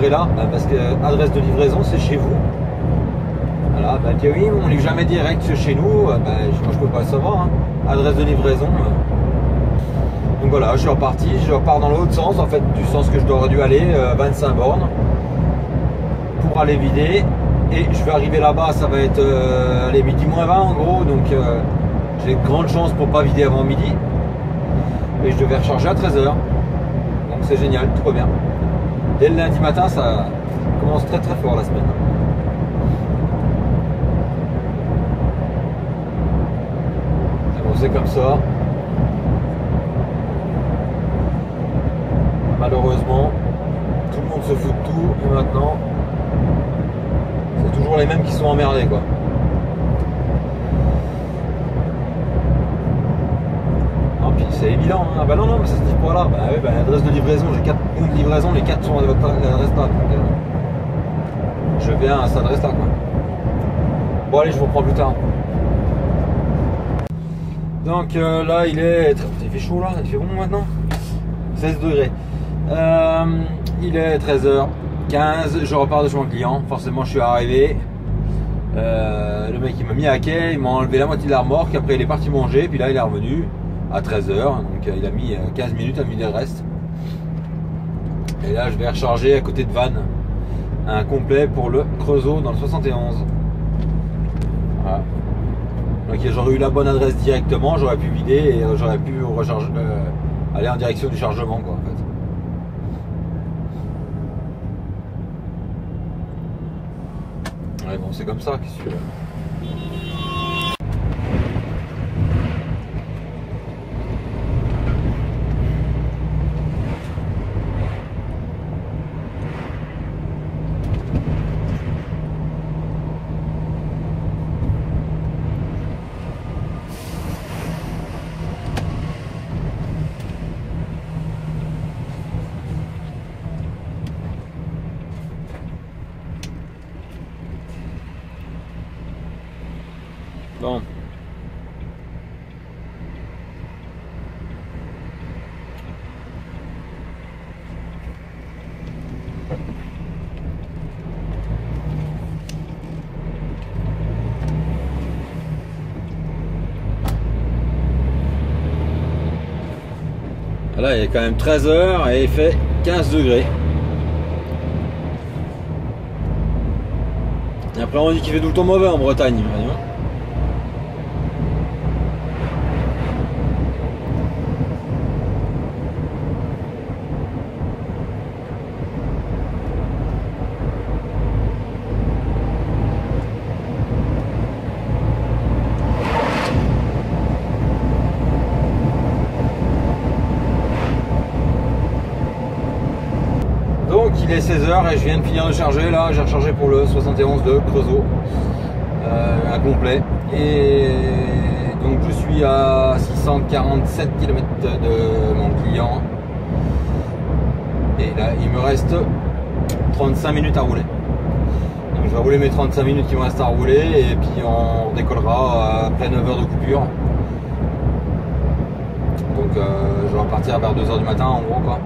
arrivé là? Parce que adresse de livraison c'est chez vous. Voilà, bah oui, on livre jamais direct chez nous. Moi je peux pas le savoir. Hein. Adresse de livraison. Donc voilà, je suis reparti, je repars dans l'autre sens, en fait du sens que je dois dû aller, 25 bornes, pour aller vider. Et je vais arriver là-bas, ça va être allez, midi moins 20 en gros, donc j'ai de grandes chances pour pas vider avant midi. Et je devais recharger à 13h. Donc c'est génial, tout va bien. Dès le lundi matin, ça commence très très fort la semaine. Bon, c'est comme ça. Malheureusement, tout le monde se fout de tout et maintenant, c'est toujours les mêmes qui sont emmerdés quoi. Non, puis c'est évident, hein. Ah bah non, mais ça se dit pas là. Bah oui, adresse de livraison, j'ai 4 points de livraison, les 4 sont à votre adresse là. Donc, je viens à cette adresse là quoi. Bon allez, je vous reprends plus tard. Donc là il fait chaud là, il fait bon maintenant. 16 degrés. Il est 13h15, je repars de chez mon client, forcément je suis arrivé, le mec il m'a mis à quai, il m'a enlevé la moitié de la remorque, après il est parti manger, puis là il est revenu à 13h, donc il a mis 15 minutes à vider le reste. Et là je vais recharger à côté de Vannes, un complet pour le Creusot dans le 71. Voilà. Donc j'aurais eu la bonne adresse directement, j'aurais pu vider et j'aurais pu recharger, aller en direction du chargement quoi en fait. Ouais, bon, c'est comme ça, qu'est-ce que tu veux. Bon. Là, il est quand même 13h et il fait 15 degrés. Et après, on dit qu'il fait tout le temps mauvais en Bretagne. Donc il est 16h et je viens de finir de charger là, j'ai rechargé pour le 71 de Creusot, un complet. Et donc je suis à 647 km de mon client. Et là il me reste 35 minutes à rouler. Donc je vais rouler mes 35 minutes qui me restent à rouler et puis on décollera après 9 heures de coupure. Donc je vais repartir vers 2h du matin en gros quoi.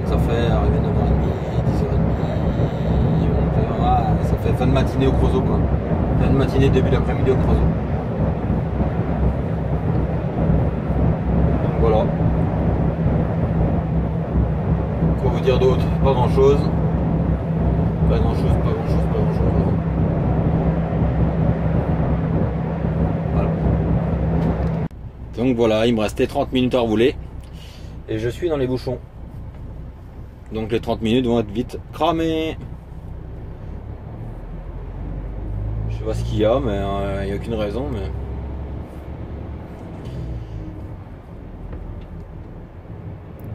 Ça fait arriver 9h30, 10h30, 11h, ça fait fin de matinée au Creusot quoi. Fin de matinée, début d'après-midi au Creusot. Donc voilà. Quoi vous dire d'autre? Pas grand chose. Pas grand chose, pas grand chose, pas grand chose. Voilà. Donc voilà, il me restait 30 minutes à rouler. Et je suis dans les bouchons. Donc les 30 minutes vont être vite cramées. Je sais pas ce qu'il y a, mais il n'y a aucune raison. Mais...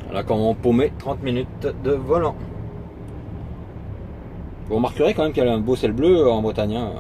Voilà comment paumer 30 minutes de volant. Vous remarquerez quand même qu'il y a un beau ciel bleu en Bretagne. Hein.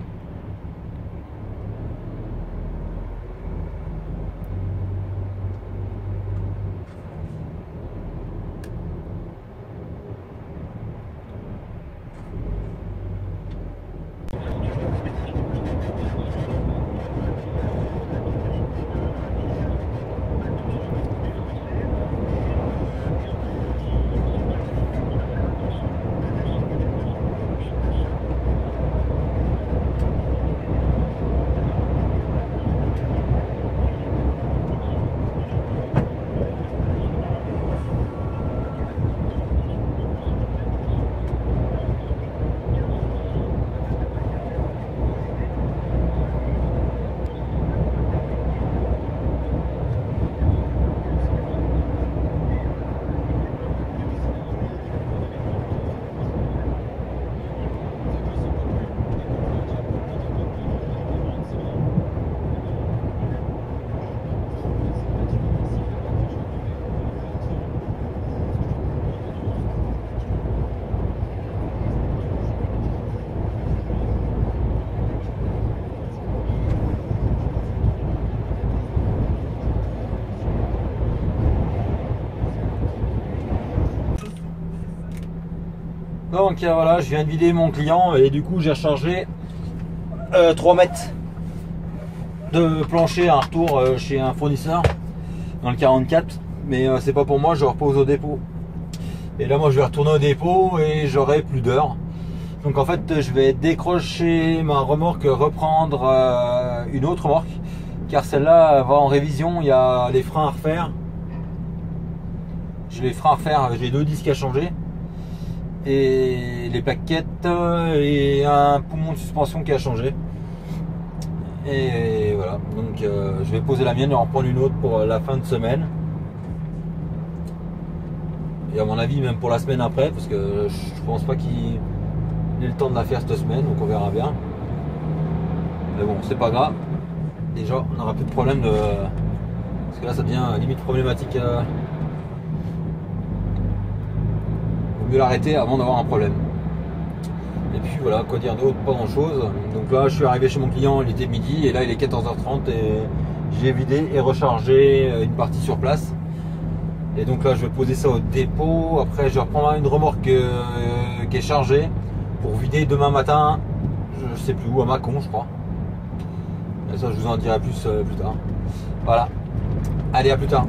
Donc voilà, je viens de vider mon client et du coup j'ai rechargé 3 mètres de plancher à un retour chez un fournisseur dans le 44. Mais c'est pas pour moi, je repose au dépôt. Et là moi je vais retourner au dépôt et j'aurai plus d'heures. Donc en fait je vais décrocher ma remorque, reprendre une autre remorque. Car celle-là va en révision, il y a les freins à refaire. J'ai les freins à refaire, j'ai 2 disques à changer. Et les plaquettes et un poumon de suspension qui a changé. Et voilà, donc je vais poser la mienne et en prendre une autre pour la fin de semaine. Et à mon avis même pour la semaine après, parce que je pense pas qu'il ait le temps de la faire cette semaine, donc on verra bien. Mais bon, c'est pas grave. Déjà on n'aura plus de problème de... Parce que là ça devient limite problématique. Vaut mieux l'arrêter avant d'avoir un problème. Et puis voilà, quoi dire d'autre, pas grand chose. Donc là je suis arrivé chez mon client, il était midi et là il est 14h30 et j'ai vidé et rechargé une partie sur place. Et donc là je vais poser ça au dépôt. Après je vais reprendre une remorque qui est chargée pour vider demain matin, je sais plus où, à Mâcon je crois. Et ça je vous en dirai plus plus tard. Voilà, allez à plus tard.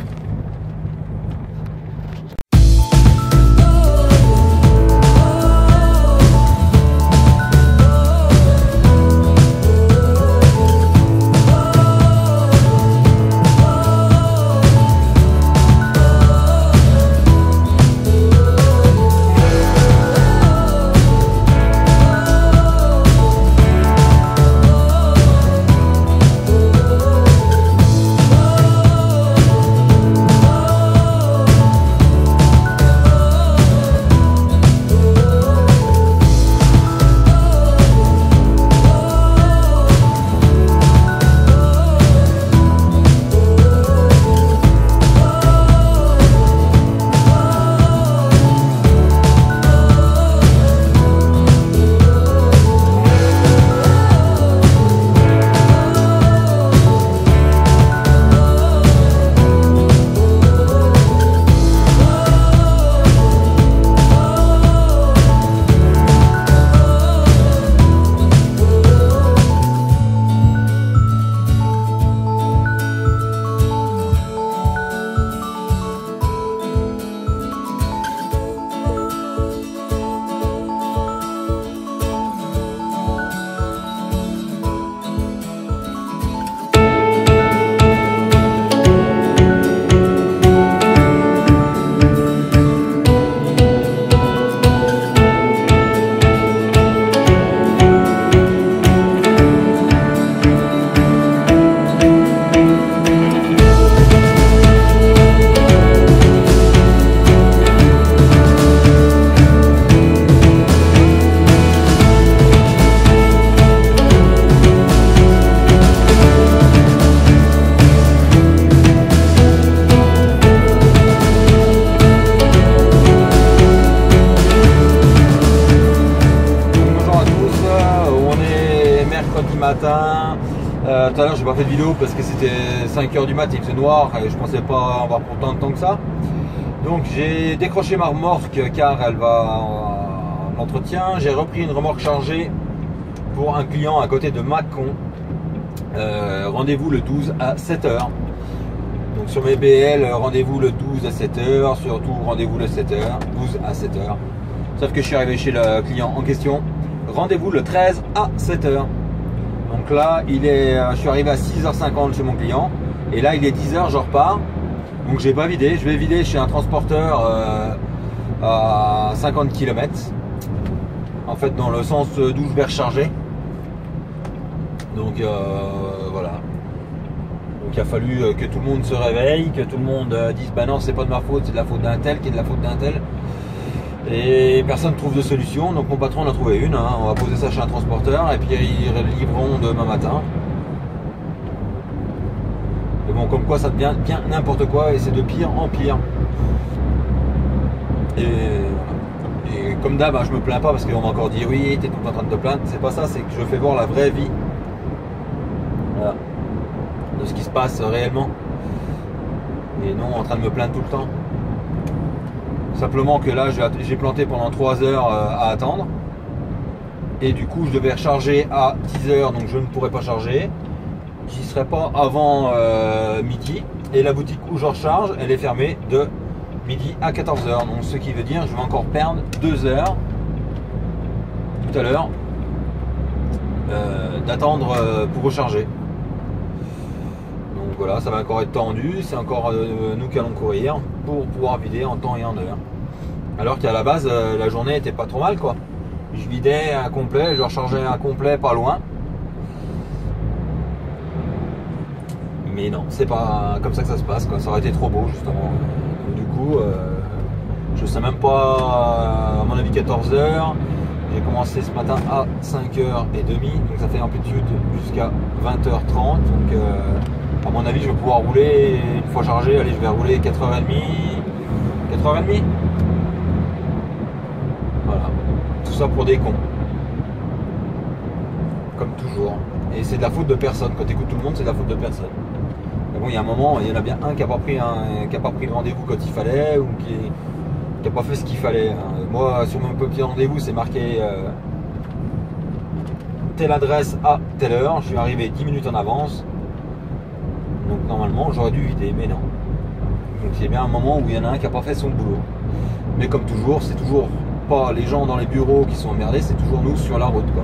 Matin. Tout à l'heure j'ai pas fait de vidéo parce que c'était 5h du mat, il faisait noir et je pensais pas avoir pour tant de temps que ça. Donc j'ai décroché ma remorque car elle va en entretien. J'ai repris une remorque chargée pour un client à côté de Mâcon. Rendez-vous le 12 à 7h. Donc sur mes BL, rendez-vous le 12 à 7h, surtout rendez-vous le 7h, 12 à 7h. Sauf que je suis arrivé chez le client en question. Rendez-vous le 13 à 7h. Donc là, je suis arrivé à 6h50 chez mon client. Et là, il est 10h, je repars. Donc j'ai pas vidé. Je vais vider chez un transporteur à 50 km. En fait, dans le sens d'où je vais recharger. Donc voilà. Donc il a fallu que tout le monde se réveille, que tout le monde dise bah non, c'est pas de ma faute, c'est de la faute d'un tel qui est de la faute d'un tel. Et personne ne trouve de solution, donc mon patron en a trouvé une, hein. On va poser ça chez un transporteur et puis ils livreront demain matin. Mais bon, comme quoi ça devient bien n'importe quoi et c'est de pire en pire. Et comme d'hab, hein, je me plains pas parce qu'on m'a encore dit oui, t'es tout en train de te plaindre. C'est pas ça, c'est que je fais voir la vraie vie. Voilà. De ce qui se passe réellement. Et non en train de me plaindre tout le temps. Simplement que là j'ai planté pendant 3 heures à attendre. Et du coup je devais recharger à 10 heures, donc je ne pourrais pas charger. J'y serai pas avant midi. Et la boutique où je recharge, elle est fermée de midi à 14 heures. Donc ce qui veut dire que je vais encore perdre 2 heures tout à l'heure d'attendre pour recharger. Donc voilà, ça va encore être tendu. C'est encore nous qui allons courir pour pouvoir vider en temps et en heure. Alors qu'à la base, la journée était pas trop mal quoi. Je vidais un complet, je rechargeais un complet pas loin. Mais non, c'est pas comme ça que ça se passe quoi. Ça aurait été trop beau justement. Donc, du coup, je sais même pas, à mon avis 14 h. J'ai commencé ce matin à 5h30, donc ça fait amplitude jusqu'à 20h30. Donc à mon avis je vais pouvoir rouler une fois chargé. Allez, je vais rouler 4h30. 4h30. Voilà. Tout ça pour des cons. Comme toujours. Et c'est de la faute de personne. Quand tu écoutes tout le monde, c'est de la faute de personne. Mais bon, il y a un moment, il y en a bien un qui n'a pas pris le rendez-vous quand il fallait, ou qui n'a pas fait ce qu'il fallait. Moi, sur mon petit rendez-vous, c'est marqué telle adresse à telle heure. Je suis arrivé 10 minutes en avance. Donc normalement, j'aurais dû vider, mais non. Donc c'est bien un moment où il y en a un qui n'a pas fait son boulot. Mais comme toujours, c'est toujours pas les gens dans les bureaux qui sont emmerdés, c'est toujours nous sur la route, quoi.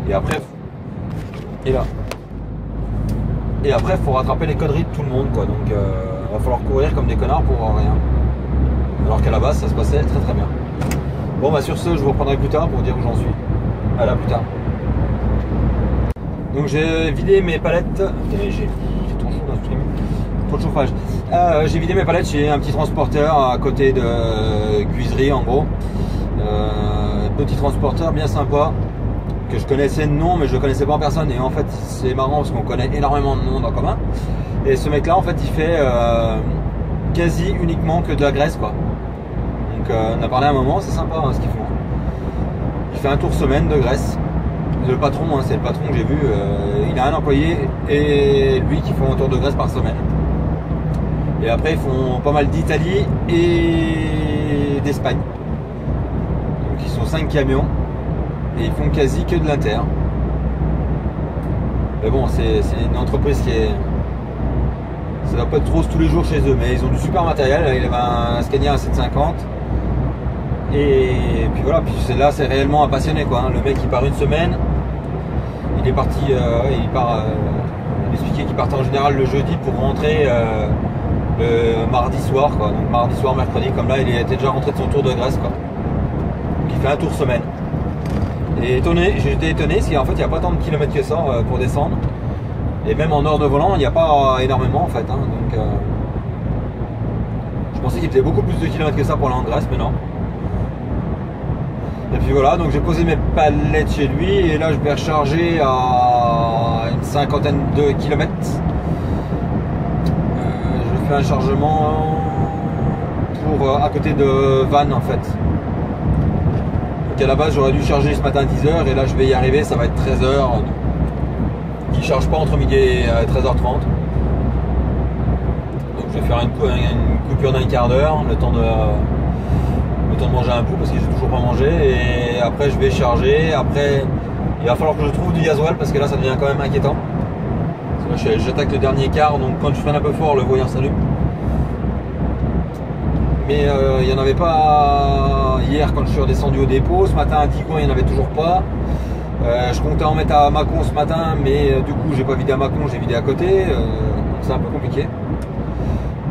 Et après, il faut rattraper les conneries de tout le monde, quoi. Donc va falloir courir comme des connards pour rien. Alors qu'à la base, ça se passait très très bien. Bon bah sur ce, je vous reprendrai plus tard pour vous dire où j'en suis. À là plus tard. Donc j'ai vidé mes palettes. J'ai trop chaud dans ce stream. Trop de chauffage. J'ai vidé mes palettes chez un petit transporteur à côté de Cuiserie en gros. Petit transporteur bien sympa. Que je connaissais de nom mais je ne connaissais pas en personne. Et en fait c'est marrant parce qu'on connaît énormément de monde en commun. Et ce mec là en fait il fait quasi uniquement que de la graisse quoi. Donc on a parlé un moment, c'est sympa hein, ce qu'ils font. Il fait un tour semaine de graisse. Le patron, hein, c'est le patron que j'ai vu, il a un employé et lui qui font un tour de graisse par semaine. Et après ils font pas mal d'Italie et d'Espagne. Donc ils sont 5 camions et ils font quasi que de l'inter. Mais bon, c'est une entreprise qui est... Ça doit pas être rose tous les jours chez eux, mais ils ont du super matériel. Il avait un Scania à 750. Et puis voilà, puis là c'est réellement un passionné quoi. Le mec il part une semaine, il est parti, il expliquait qu'il partait en général le jeudi pour rentrer le mardi soir quoi. Donc mardi soir, mercredi, comme là il était déjà rentré de son tour de Grèce quoi. Donc il fait un tour semaine. Et j'étais étonné parce qu'en fait il n'y a pas tant de kilomètres que ça pour descendre. Et même en heure de volant il n'y a pas énormément en fait. Hein. Donc je pensais qu'il faisait beaucoup plus de kilomètres que ça pour aller en Grèce, mais non. Et puis voilà, donc j'ai posé mes palettes chez lui et là je vais recharger à une 50aine de kilomètres. Je fais un chargement pour à côté de Vannes en fait. Donc à la base j'aurais dû charger ce matin à 10h et là je vais y arriver, ça va être 13h. Qui ne charge pas entre midi et 13h30. Donc je vais faire une coupure d'un quart d'heure, le temps de manger un bout parce que j'ai toujours pas mangé et après je vais charger. Après il va falloir que je trouve du gasoil parce que là ça devient quand même inquiétant. J'attaque le dernier quart donc quand je freine un peu fort le voyant s'allume. Mais il n'y en avait pas hier quand je suis redescendu au dépôt. Ce matin à Digoin il n'y en avait toujours pas. Je comptais en mettre à Mâcon ce matin mais du coup j'ai pas vidé à Mâcon, j'ai vidé à côté. C'est un peu compliqué.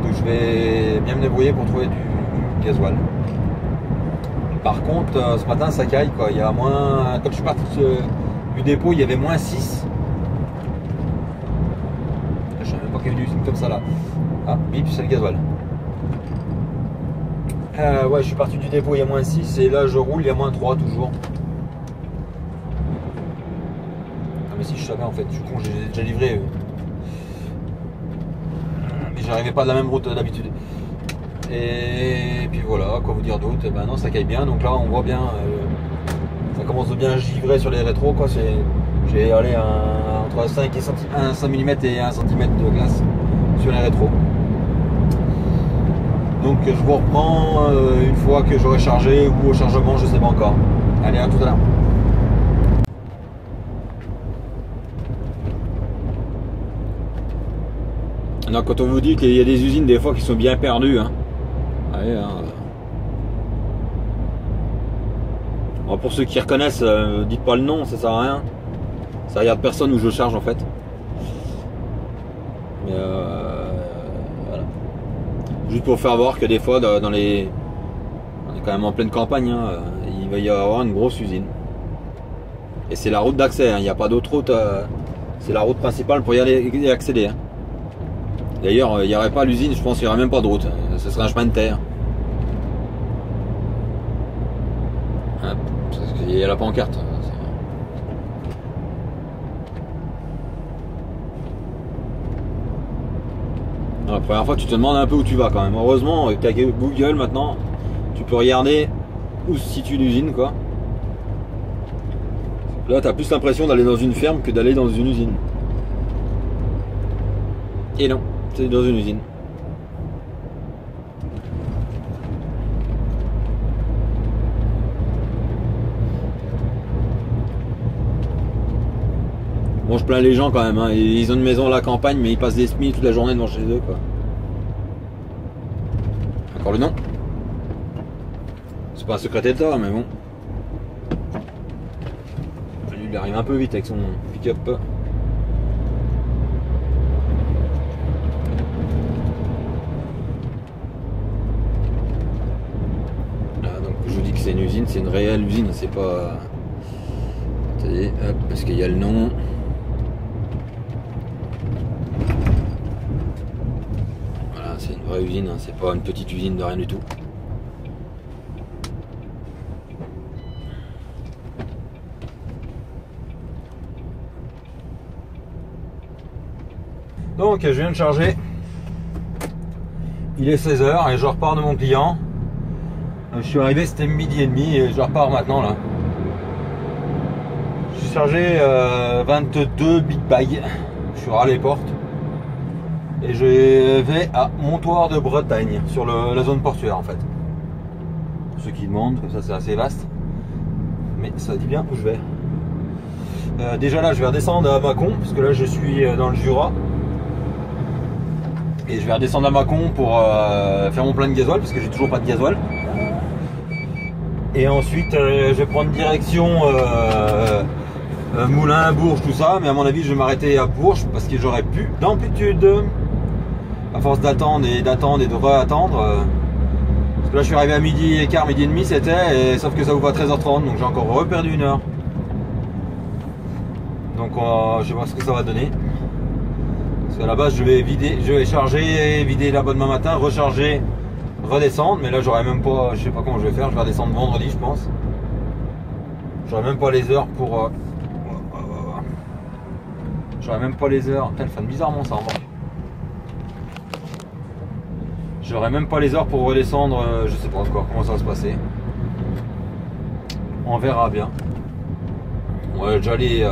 Donc je vais bien me débrouiller pour trouver du gasoil. Par contre, ce matin ça caille quoi. Il y a moins. Quand je suis parti du dépôt, il y avait moins 6. Je savais même pas qu'il y avait du signe comme ça là. Ah, bip, c'est le gasoil. Ouais, je suis parti du dépôt, il y a moins 6 et là je roule, il y a moins 3 toujours. Ah, mais si je savais en fait, je suis con, j'ai déjà livré. Mais j'arrivais pas de la même route d'habitude. Et puis voilà, quoi vous dire d'autre? Ben non, ça caille bien, donc là on voit bien, ça commence de bien givrer sur les rétros quoi. J'ai allé entre 5 mm et 1 cm de glace sur les rétros. Donc je vous reprends une fois que j'aurai chargé ou au chargement, je sais pas encore. Allez, à tout à l'heure. Non, quand on vous dit qu'il y a des usines des fois qui sont bien perdues, hein. Allez, hein. Bon, pour ceux qui reconnaissent, dites pas le nom, ça sert à rien. Ça regarde personne où je charge en fait. Mais voilà. Juste pour faire voir que des fois dans les... On est quand même en pleine campagne, hein, il va y avoir une grosse usine. Et c'est la route d'accès, hein, il n'y a pas d'autre route. C'est la route principale pour y accéder. Hein. D'ailleurs, il n'y aurait pas l'usine, je pense qu'il n'y aurait même pas de route. Ce serait un chemin de terre. Il y a la pancarte. La première fois, tu te demandes un peu où tu vas quand même. Heureusement, tu as Google maintenant, tu peux regarder où se situe l'usine, quoi. Là, tu as plus l'impression d'aller dans une ferme que d'aller dans une usine. Et non, c'est dans une usine. Bon, je plains les gens quand même, hein. Ils ont une maison à la campagne, mais ils passent des semis toute la journée devant chez eux, quoi. Encore le nom. C'est pas un secret d'état, mais bon. Lui, il arrive un peu vite avec son pick-up. Donc je vous dis que c'est une usine, c'est une réelle usine, c'est pas... Attendez, hop, parce qu'il y a le nom. Voilà, c'est une vraie usine, hein, c'est pas une petite usine de rien du tout. Donc je viens de charger. Il est 16 h et je repars de mon client. Je suis arrivé, c'était midi et demi et je repars maintenant là. J'ai chargé 22 big bags. Je suis à les portes. Et je vais à Montoire de Bretagne, sur la zone portuaire en fait. Pour ceux qui demandent, comme ça c'est assez vaste. Mais ça dit bien où je vais. Déjà là je vais redescendre à Mâcon, parce que là je suis dans le Jura. Et je vais redescendre à Mâcon pour faire mon plein de gasoil, parce que j'ai toujours pas de gasoil. Et ensuite je vais prendre direction Moulins, Bourges, tout ça. Mais à mon avis je vais m'arrêter à Bourges, parce que j'aurai plus d'amplitude. À force d'attendre et de re-attendre. Parce que là je suis arrivé à midi et quart, midi et demi c'était, sauf que ça ouvre à 13 h 30, donc j'ai encore reperdu une heure. Donc je vais voir ce que ça va donner. Parce qu'à la base je vais charger, vider l'abonnement matin, recharger, redescendre, mais là j'aurai même pas, je sais pas comment je vais faire, je vais redescendre vendredi je pense. J'aurai même pas les heures pour... j'aurai même pas les heures, putain, elle fait bizarrement ça en bas. J'aurai même pas les heures pour redescendre, je sais pas encore comment ça va se passer. On verra bien. On va déjà aller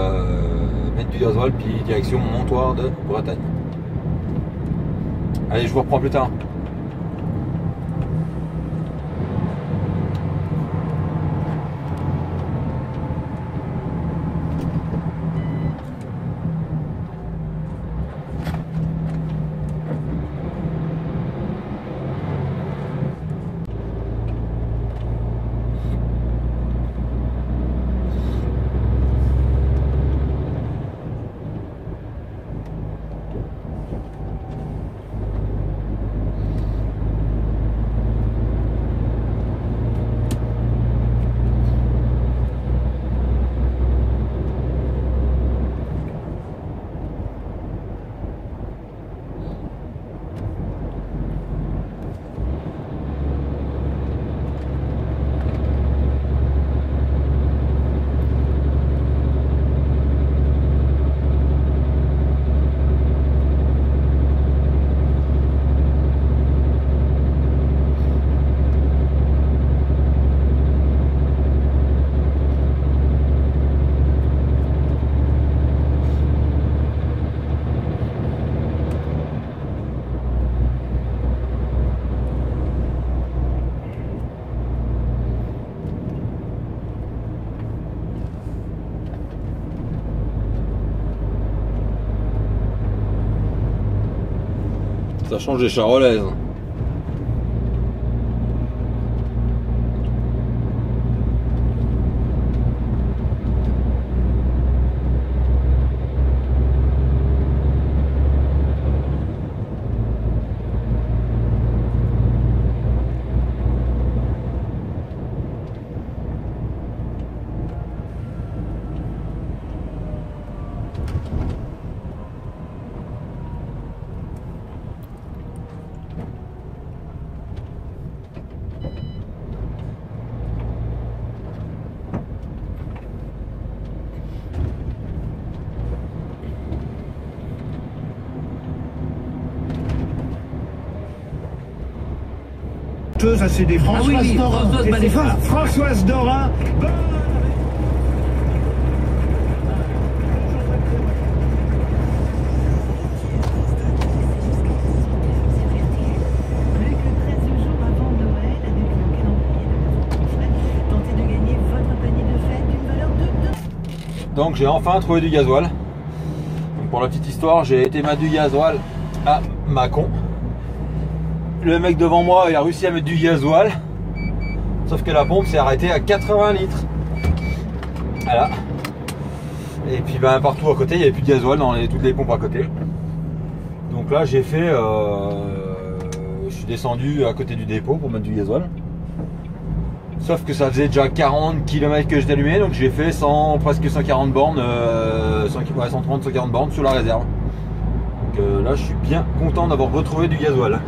mettre du gasoil puis direction Montoire de Bretagne. Allez, je vous reprends plus tard. Ça change des charolaises. À CD Françoise Dorin. Françoise Dorin. Donc j'ai enfin trouvé du gasoil. Donc pour la petite histoire, j'ai été mettre du gasoil à Mâcon. Le mec devant moi, il a réussi à mettre du gasoil. Sauf que la pompe s'est arrêtée à 80 litres. Voilà. Et puis ben, partout à côté, il n'y avait plus de gasoil dans toutes les pompes à côté. Donc là, j'ai fait... je suis descendu à côté du dépôt pour mettre du gasoil. Sauf que ça faisait déjà 40 km que j'étais allumé. Donc j'ai fait presque 140 bornes. 130, 140 bornes sur la réserve. Donc là, je suis bien content d'avoir retrouvé du gasoil.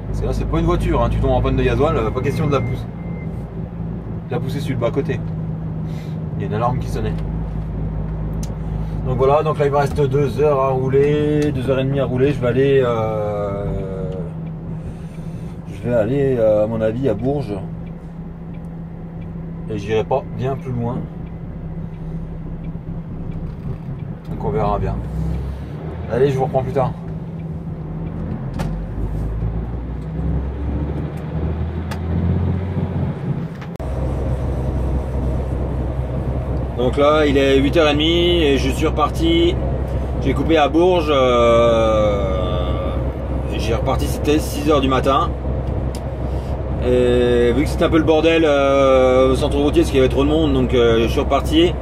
Parce que là, c'est pas une voiture, hein. Tu tombes en panne de gasoil, pas question de la pousser. La pousser sur le bas côté. Il y a une alarme qui sonnait. Donc voilà, donc là il me reste 2 heures à rouler, 2h30 à rouler. Je vais aller à mon avis à Bourges. Et j'irai pas bien plus loin. Donc on verra bien. Allez, je vous reprends plus tard. Donc là il est 8h30 et je suis reparti. J'ai coupé à Bourges. J'ai reparti, c'était 6h du matin. Et vu que c'était un peu le bordel au centre routier parce qu'il y avait trop de monde, donc je suis reparti.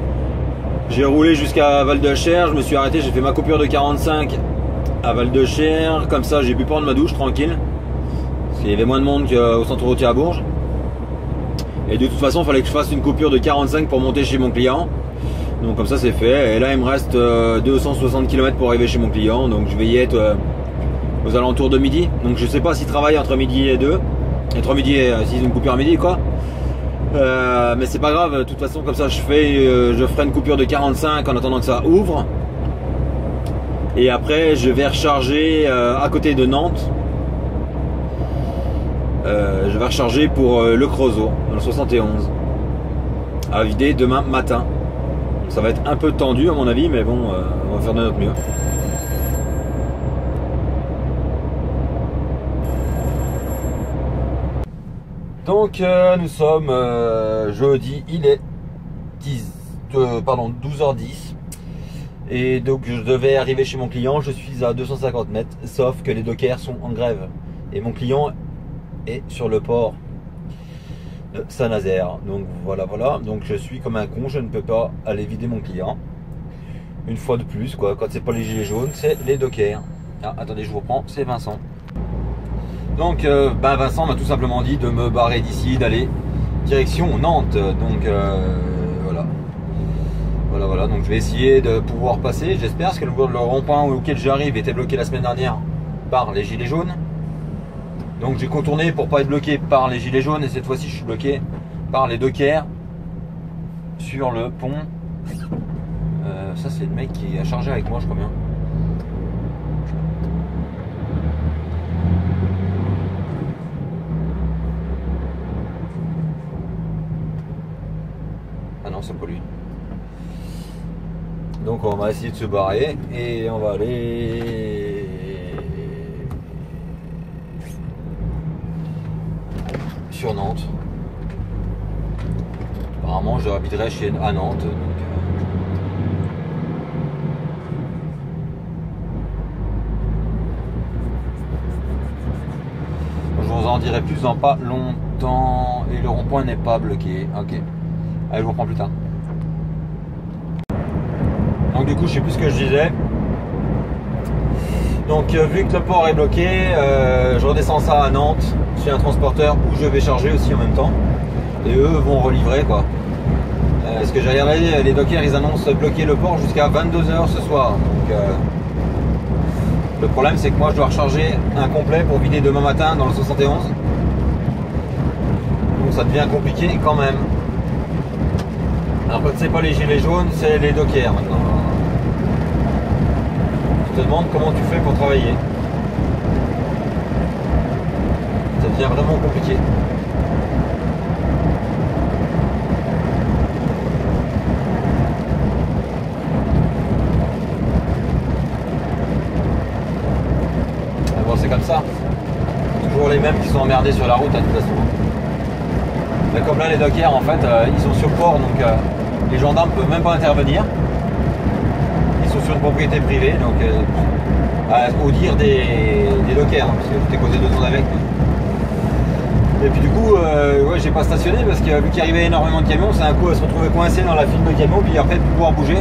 J'ai roulé jusqu'à Val-de-Cher, je me suis arrêté, j'ai fait ma coupure de 45 à Val-de-Cher. Comme ça j'ai pu prendre ma douche tranquille. Parce qu'il y avait moins de monde qu'au centre routier à Bourges. Et de toute façon, il fallait que je fasse une coupure de 45 pour monter chez mon client. Donc comme ça, c'est fait. Et là, il me reste 260 km pour arriver chez mon client. Donc je vais y être aux alentours de midi. Donc je sais pas s'il travaille entre midi et 2. Entre midi et s'il une coupure à midi, quoi. Mais c'est pas grave. De toute façon, comme ça, je ferai une coupure de 45 en attendant que ça ouvre. Et après, je vais recharger à côté de Nantes. Je vais recharger pour le Creusot dans le 71 à vider demain matin. Donc ça va être un peu tendu à mon avis, mais bon, on va faire de notre mieux. Donc nous sommes jeudi, il est 12h10 et donc je devais arriver chez mon client. Je suis à 250 mètres, sauf que les dockers sont en grève et mon client et sur le port de Saint-Nazaire. Donc voilà, donc je suis comme un con, je ne peux pas aller vider mon client une fois de plus, quoi. Quand c'est pas les gilets jaunes, c'est les dockers. Ah, attendez, je vous reprends, c'est Vincent. Donc Vincent m'a tout simplement dit de me barrer d'ici, d'aller direction Nantes. Donc voilà, donc je vais essayer de pouvoir passer. J'espère, parce que le rond-point auquel j'arrive était bloqué la semaine dernière par les gilets jaunes. Donc j'ai contourné pour pas être bloqué par les gilets jaunes, et cette fois-ci je suis bloqué par les dockers sur le pont. Ça c'est le mec qui a chargé avec moi, je crois bien. Ah non, c'est pas lui. Donc on va essayer de se barrer et on va aller sur Nantes. Apparemment je habiterai à Nantes. Donc, vous en dirai plus dans pas longtemps. Et le rond-point n'est pas bloqué. Ok. Allez, je vous reprends plus tard. Donc du coup, je sais plus ce que je disais. Donc vu que le port est bloqué, je redescends ça à Nantes. J'ai un transporteur où je vais charger aussi en même temps. Et eux vont relivrer quoi. Parce que j'ai regardé, les dockers ils annoncent bloquer le port jusqu'à 22 h ce soir. Donc le problème c'est que moi je dois recharger un complet pour vider demain matin dans le 71. Donc ça devient compliqué quand même. Alors quand c'est pas les gilets jaunes, c'est les dockers maintenant. Je te demande comment tu fais pour travailler. Ça devient vraiment compliqué. Bon, c'est comme ça. Toujours les mêmes qui sont emmerdés sur la route à toute façon. Mais comme là les dockers en fait ils sont sur le port donc les gendarmes ne peuvent même pas intervenir. Ils sont sur une propriété privée donc au dire des dockers, hein, parce que j'étais causé 2 ans avec. Et puis du coup ouais, j'ai pas stationné parce que vu qu'il arrivait énormément de camions, c'est un coup à se retrouver coincé dans la file de camions puis après de pouvoir bouger.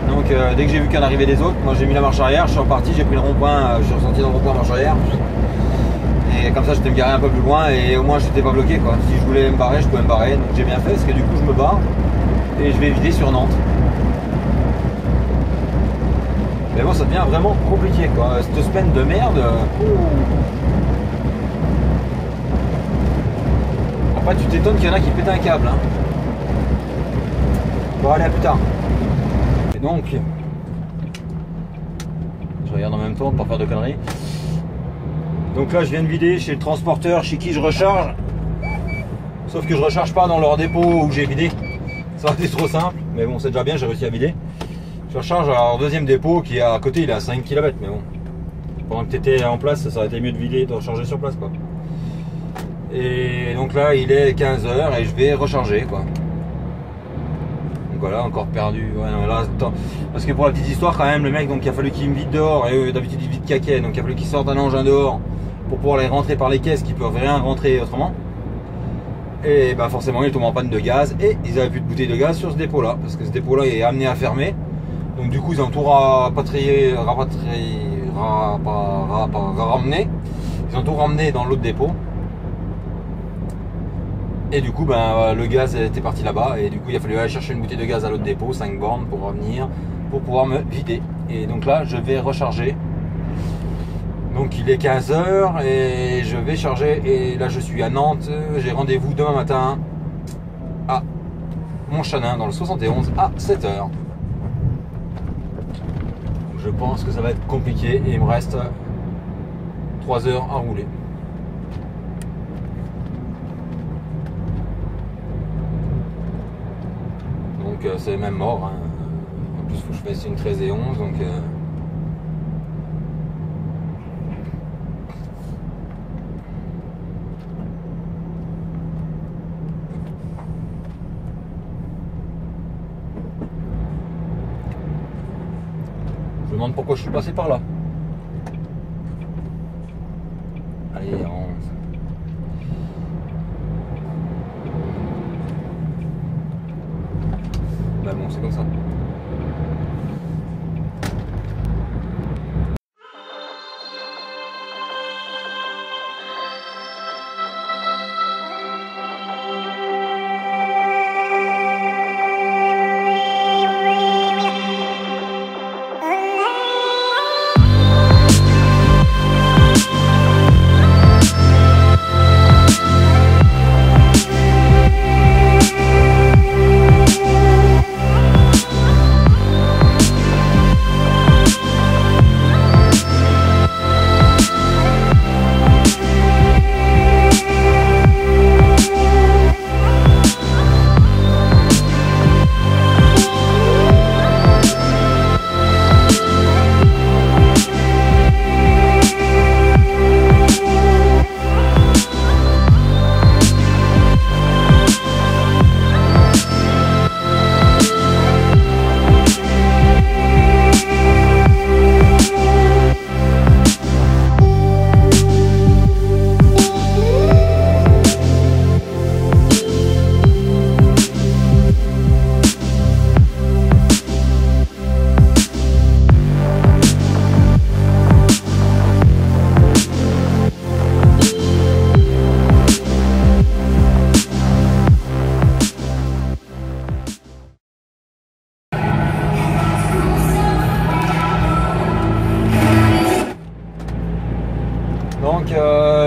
Donc dès que j'ai vu qu'il y en arrivait des autres, moi j'ai mis la marche arrière, je suis reparti, j'ai pris le rond-point, je suis ressorti dans le rond-point marche arrière. Et comme ça j'étais me garer un peu plus loin et au moins je n'étais pas bloqué quoi. Si je voulais me barrer, je pouvais me barrer. Donc j'ai bien fait parce que du coup je me barre et je vais vider sur Nantes. Mais bon ça devient vraiment compliqué quoi. Cette semaine de merde. Après tu t'étonnes qu'il y en a qui pètent un câble. Hein. Bon allez à plus tard. Et donc je regarde en même temps pour pas faire de conneries. Donc là je viens de vider chez le transporteur chez qui je recharge. Sauf que je recharge pas dans leur dépôt où j'ai vidé. Ça aurait été trop simple. Mais bon c'est déjà bien, j'ai réussi à vider. Je recharge à leur deuxième dépôt qui est à côté, il est à 5 km. Mais bon. Pendant que tu étais en place, ça aurait été mieux de vider et de recharger sur place quoi. Et donc là il est 15 h et je vais recharger quoi. Donc voilà, encore perdu. Ouais, non, là, parce que pour la petite histoire quand même, le mec donc il a fallu qu'il me vide dehors et eux d'habitude ils vident caquet. Donc il a fallu qu'ils sortent un engin dehors pour pouvoir les rentrer par les caisses qui peuvent rien rentrer autrement. Et bah forcément ils tombent en panne de gaz et ils avaient plus de bouteilles de gaz sur ce dépôt là parce que ce dépôt là est amené à fermer. Donc du coup ils ont tout ramené. Ils ont tout ramené dans l'autre dépôt. Et du coup ben, le gaz était parti là-bas et du coup il a fallu aller chercher une bouteille de gaz à l'autre dépôt, 5 bornes pour revenir, pour pouvoir me vider. Et donc là je vais recharger. Donc il est 15 h et je vais charger et là je suis à Nantes. J'ai rendez-vous demain matin à Montchanin dans le 71 à 7 h. Je pense que ça va être compliqué et il me reste 3 heures à rouler. Donc c'est même mort. Hein. En plus il faut que je fasse une 13 et 11 donc... Je me demande pourquoi je suis passé par là. Allez, 11. Bah bon, c'est comme ça.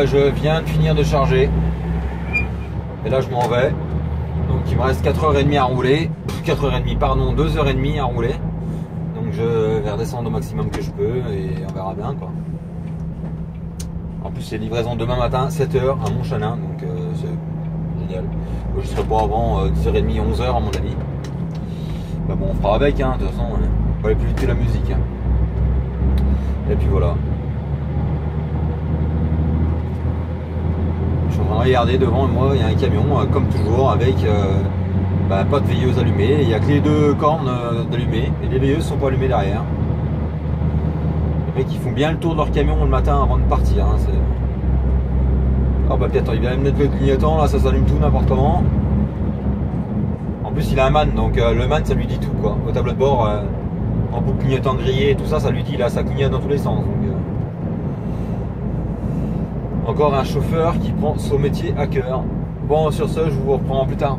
je viens de finir de charger. Et là je m'en vais. Donc il me reste 4h30 à rouler. 4h30 pardon, 2h30 à rouler. Donc je vais redescendre au maximum que je peux et on verra bien quoi. En plus c'est livraison demain matin 7h à Montchanin, donc c'est génial. Je serai pas avant 10h30, 11h à mon avis. Bah bon, on fera avec, hein, de toute façon, on va aller plus vite que la musique. Hein. Et puis voilà. Je suis en train de regarder devant moi, il y a un camion, comme toujours, avec pas de veilleuse allumée. Il n'y a que les deux cornes d'allumées, et les veilleuses ne sont pas allumées derrière. Les mecs, ils font bien le tour de leur camion le matin avant de partir. Hein, oh bah peut-être, il vient de mettre le clignotant, là ça s'allume tout n'importe comment. En plus il a un man, donc le man ça lui dit tout quoi. Au tableau de bord, en boucle clignotant grillé et tout ça, ça lui dit là, ça clignote dans tous les sens. Donc, encore un chauffeur qui prend son métier à cœur. Bon, sur ce, je vous reprends plus tard.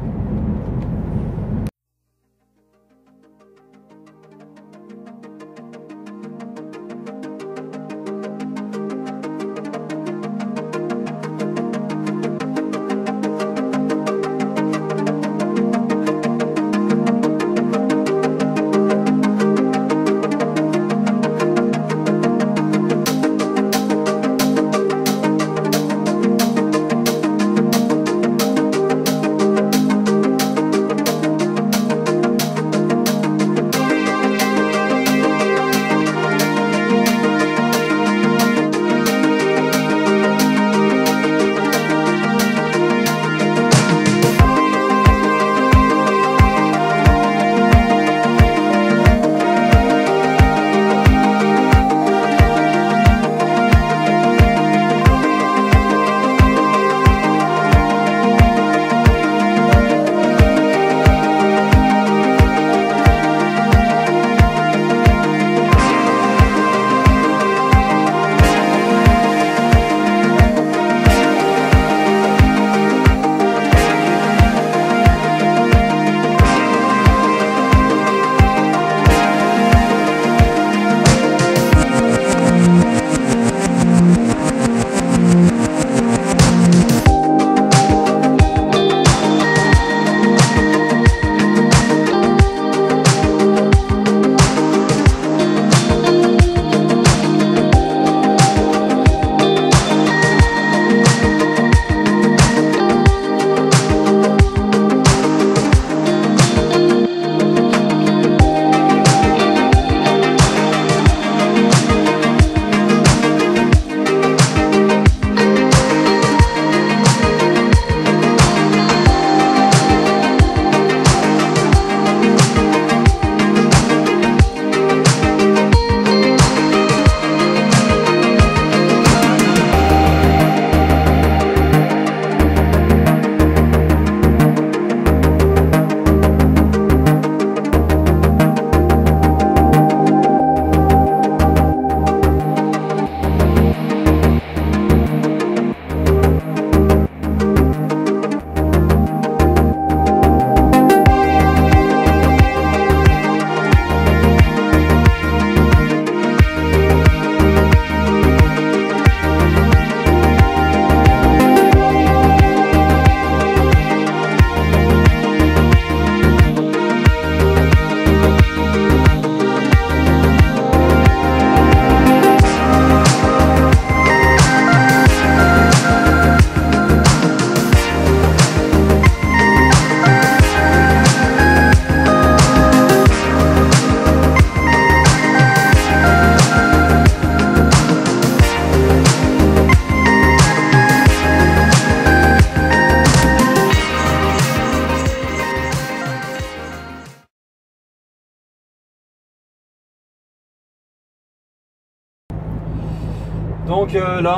Donc là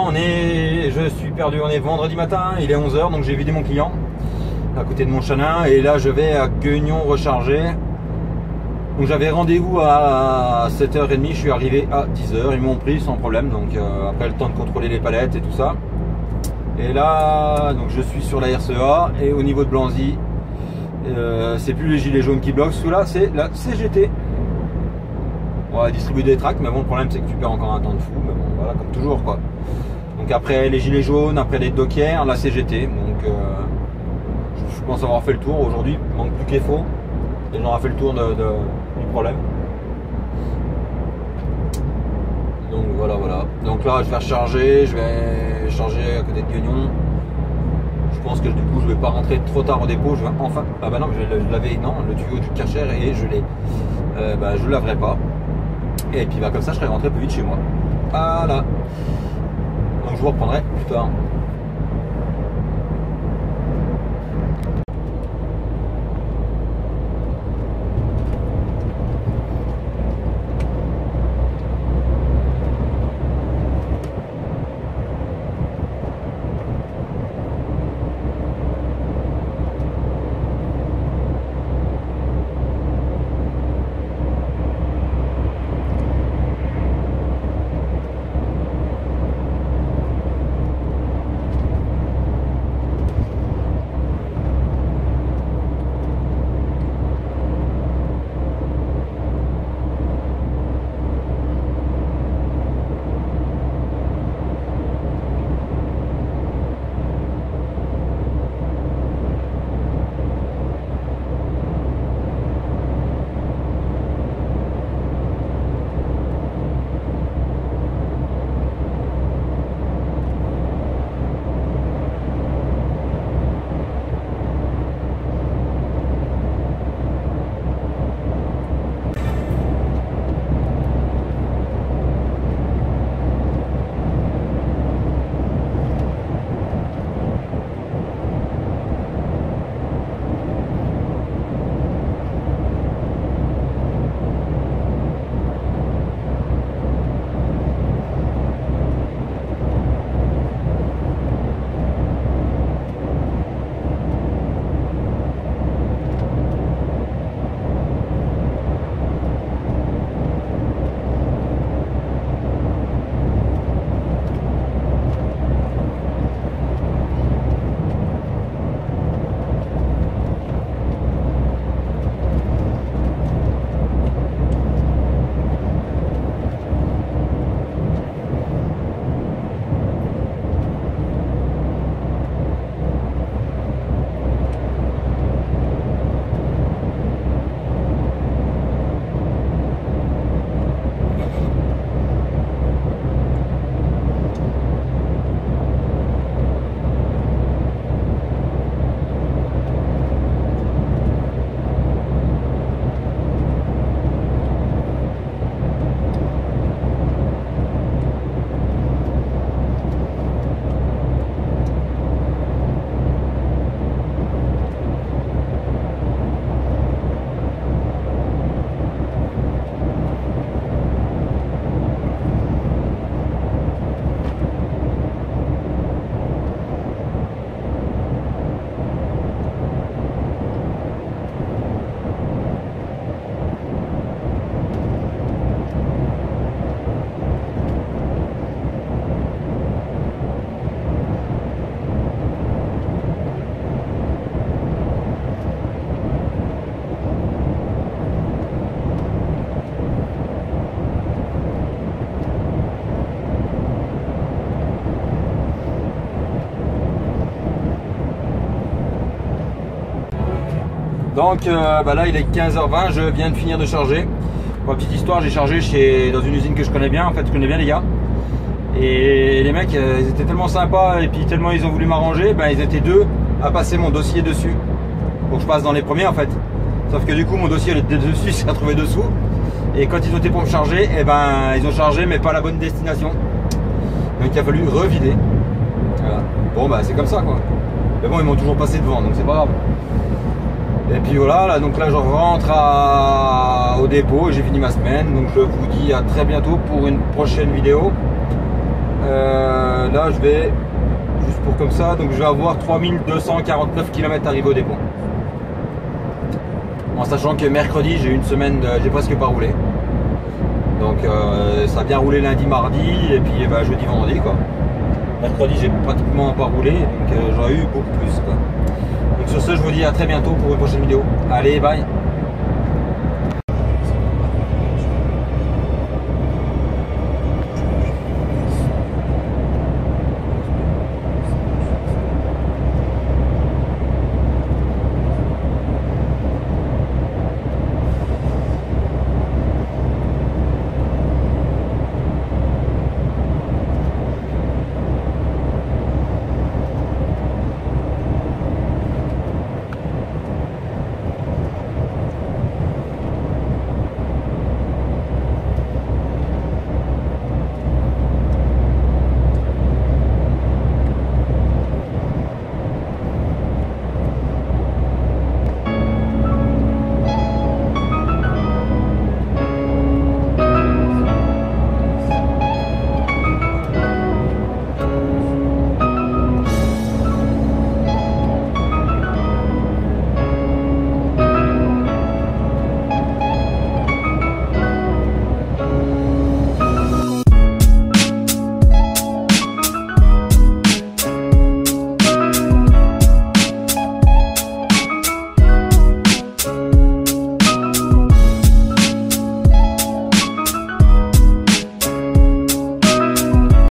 je suis perdu, on est vendredi matin, il est 11h, donc j'ai vidé mon client à côté de Montchanin et là je vais à Gueugnon recharger. Donc j'avais rendez-vous à 7h30, je suis arrivé à 10h, ils m'ont pris sans problème, donc après le temps de contrôler les palettes et tout ça. Et là donc je suis sur la RCA et au niveau de Blanzy, c'est plus les gilets jaunes qui bloquent, parce que là c'est la CGT. On va distribuer des tracts, mais bon, le problème c'est que tu perds encore un temps de fou, mais bon, voilà, comme toujours quoi. Donc Donc après les gilets jaunes, après les dockers, la CGT. Donc je pense avoir fait le tour aujourd'hui. Il manque plus que les faux. Et on aura fait le tour du problème. Donc voilà. Donc là je vais recharger, je vais charger à côté de Guignon. Je pense que du coup je vais pas rentrer trop tard au dépôt. Je vais enfin. Ah bah non, je vais laver le tuyau du Karcher et je le laverai pas. Et puis comme ça je serai rentré plus vite chez moi. Voilà. Donc je vous reprendrai plus tard. Donc là il est 15h20, je viens de finir de charger. Pour la petite histoire, j'ai chargé dans une usine que je connais bien, en fait je connais bien les gars. Et les mecs ils étaient tellement sympas et puis tellement ils ont voulu m'arranger, ils étaient deux à passer mon dossier dessus. Pour que je passe dans les premiers en fait. Sauf que du coup mon dossier était dessus, s'est retrouvé dessous. Et quand ils ont été pour me charger, ils ont chargé mais pas la bonne destination. Donc il a fallu revider. Voilà. Bon c'est comme ça quoi. Mais bon ils m'ont toujours passé devant donc c'est pas grave. Et puis voilà, donc là je rentre au dépôt et j'ai fini ma semaine. Donc je vous dis à très bientôt pour une prochaine vidéo. Là je vais, juste pour comme ça, donc je vais avoir 3249 km arrivé au dépôt. En sachant que mercredi j'ai une semaine, j'ai presque pas roulé. Donc ça a bien roulé lundi, mardi et puis jeudi, vendredi quoi. Mercredi j'ai pratiquement pas roulé, donc j'aurais eu beaucoup plus quoi. Donc sur ce je vous dis à très bientôt pour une prochaine vidéo. Allez bye.